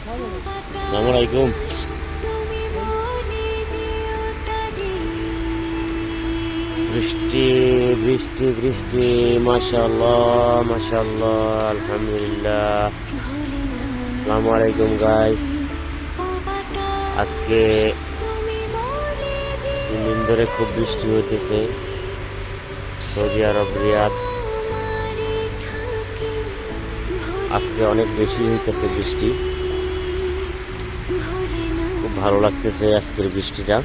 আসসালামু আলাইকুম। বৃষ্টি বৃষ্টি বৃষ্টি, মাশাআল্লাহ মাশাআল্লাহ, আলহামদুলিল্লাহ। আসসালামু আলাইকুম গাইস। আজকে 3 দিন ধরে খুব বৃষ্টি হইতেছে সৌদি আরব রিয়াদ। আজকে অনেক বেশি হইতেছে বৃষ্টি, খুব ভালো লাগতেছে আজকের বৃষ্টিটা।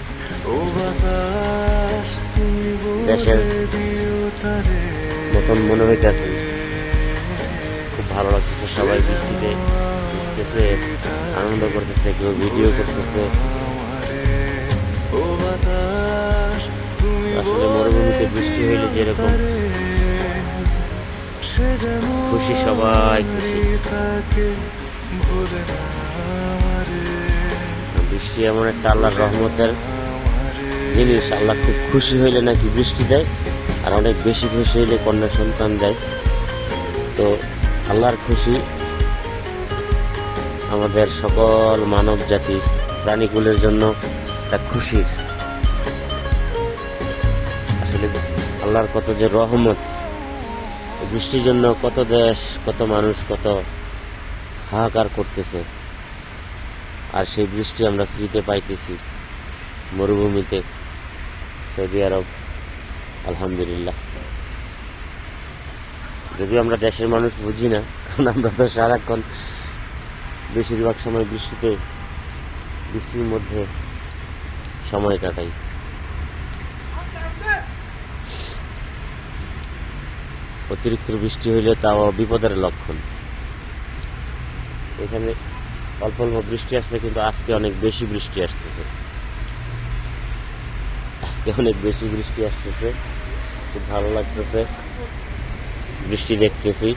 দেশের মতন মনে হইতেছে, খুব ভালো লাগতেছে। সবাই বৃষ্টিতে ভিজতেছে, আনন্দ করতেছে, কেউ ভিডিও করতেছে। আসলে মরুভূমিতে বৃষ্টি হইলে যেরকম খুশি, সবাই খুশি। বৃষ্টি এমন একটা আল্লাহর রহমতের জিনিস। আল্লাহ খুব খুশি হইলে নাকি বৃষ্টি দেয়, আর অনেক বেশি খুশি হইলে কন্যা সন্তান দেয়। তো আল্লাহর খুশি আমাদের সকল মানব জাতি প্রাণীকুলের জন্য একটা খুশির। আসলে আল্লাহর কত যে রহমত, বৃষ্টির জন্য কত দেশ, কত মানুষ, কত হাহাকার করতেছে। আর সেই বৃষ্টি আমরা ফ্রিতে পাইতেছি মরুভূমিতে, সৌদি আরব। আলহামদুলিল্লাহ। যদিও আমরা দেশের মানুষ বুঝি না, কারণ আমরা তো সারাক্ষণ বেশিরভাগ সময় বৃষ্টির মধ্যে সময় কাটাই। অতিরিক্ত বৃষ্টি হইলে তাও বিপদের লক্ষণ। এখানে অল্প অল্প বৃষ্টি আসছে, কিন্তু আজকে অনেক বেশি বৃষ্টি আসতেছে। খুব ভালো লাগতেছে বৃষ্টি দেখতেছি।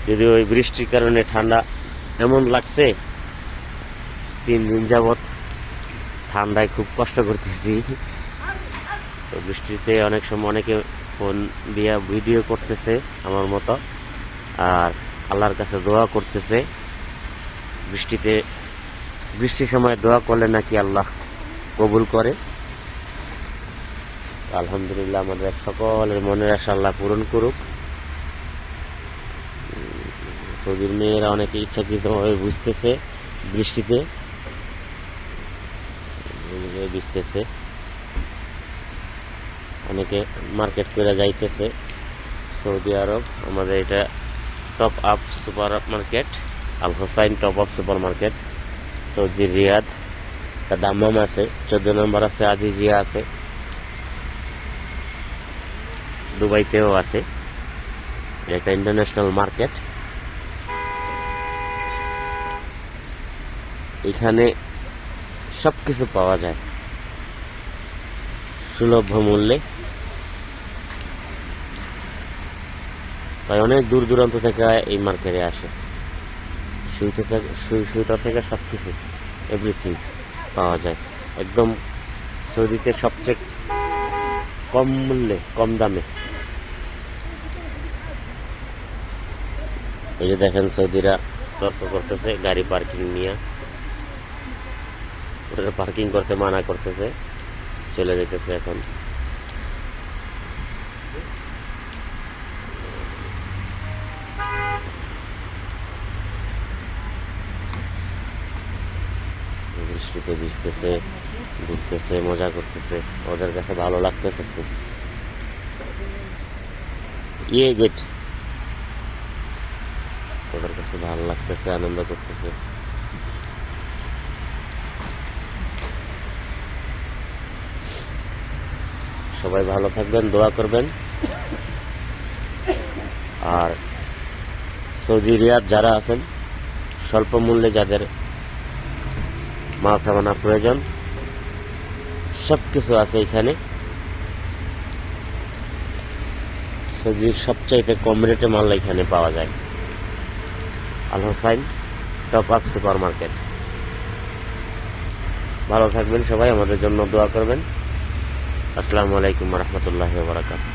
যদি ওই বৃষ্টির কারণে ঠান্ডা এমন লাগছে, 3 দিন যাবৎ ঠান্ডায় খুব কষ্ট করতেছি। তো বৃষ্টিতে অনেক সময় অনেকে ফোন দিয়া ভিডিও করতেছে আমার মতো, আর আল্লাহর কাছে দোয়া করতেছে। বৃষ্টির সময় দোয়া করলে নাকি আল্লাহ কবুল করে। আলহামদুলিল্লাহ, আমাদের সকলের মনের আশা আল্লাহ পূরণ করুক। সৌদির মেয়েরা অনেকে ইচ্ছাকৃতভাবে বুঝতেছে বৃষ্টিতে ভিজতেছে, অনেকে মার্কেট করে যাইতেছে সৌদি আরব। আমাদের এটা top up super market, Al Hossain top up super market, Saudi Riyadh. Dammam আছে, 14 নম্বর আছে, আজিজিয়া আছে, দুবাইতেও আছে। এটা ইন্টারন্যাশনাল মার্কেট। এখানে সবকিছু পাওয়া যায় সুলভ মূল্যে। তাই অনেক দূর দূরান্ত থেকে এই মার্কেটে আসে। সুইটা থেকে সবকিছু, এভরিথিং পাওয়া যায় একদম সৌদিতে সবচেয়ে কম মূল্যে, কম দামে। এই যে দেখেন, সৌদিরা তর্ক করতেছে গাড়ি পার্কিং নিয়ে। ওটা পার্কিং করতে মানা করতেছে, চলে যেতেছে এখন। বৃষ্টিতে ভিজতেছে, ঘুরতেছে, মজা করতেছে, ওদের কাছে ভালো লাগতেছে খুব। গেট ওদের কাছে ভালো লাগতেছে, আনন্দ করতেছে। সবাই ভালো থাকবেন, দোয়া করবেন। আর সৌদি রিয়াদ যারা আছেন, স্বল্প মূল্যে যাদের মাল সামানা প্রয়োজন, সব কিছু আছে এখানে। সৌদির সবচাইতে কম রেটে মাল এখানে পাওয়া যায়। Al Hossain top up super market. ভালো থাকবেন সবাই, আমাদের জন্য দোয়া করবেন। আসসালামু আলাইকুম ওয়া রাহমাতুল্লাহি ওয়া বারাকাতুহু।